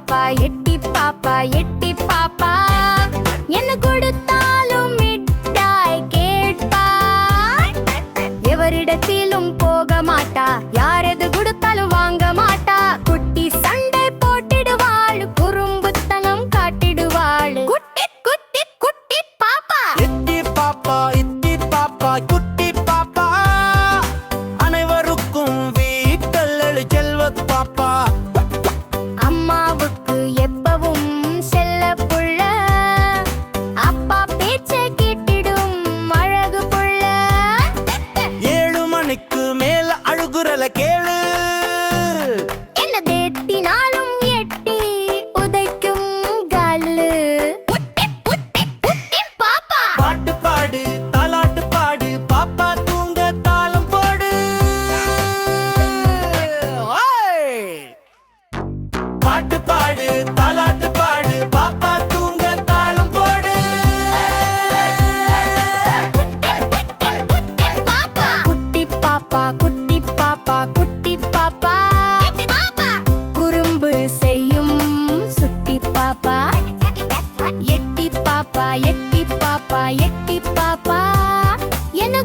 பாப்பா எட்டி பாப்பா எட்டி பாப்பா என்ன கொடுத்தாலும் மிட்டாய் கேட்பா எவரிடத்திலும் போக மாட்டா யாரது கொடுத்தாலும் வாங்க மாட்டா குட்டி சண்டை போட்டிடுவாள் குறும்புத்தனம் காட்டிடுவாள் குட்டி குட்டி குட்டி பாப்பா எட்டி பாப்பா எட்டி பாப்பா குட்டி பாப்பா அனைவருக்கும் வீட்டில் செல்வது பாப்பா அம்மாவுக்கு எப்பவும் செல்ல புள்ள அப்பா பேச்சை கேட்டிடும் அழகு புள்ள 7 மணிக்கு மேல அழுகுறல கேளு என்ன தேத்தினாலும் எட்டி உதைக்கும் கல்லு குட்டி குட்டி குட்டி பாப்பா பாட்டு பாடு தாலாட்டு பாடு பாப்பா தூங்க தாளம் போடு ஓய்! பாட்டு பாடு தாலாட்டு பாடு பாப்பா தூங்க தாளம் போடு பாப்பா குட்டி பாப்பா குட்டி பாப்பா குட்டி பாப்பா குறும்பு செய்யும் சுட்டி பாப்பா எட்டி பாப்பா எட்டி பாப்பா எட்டி பாப்பா என்ன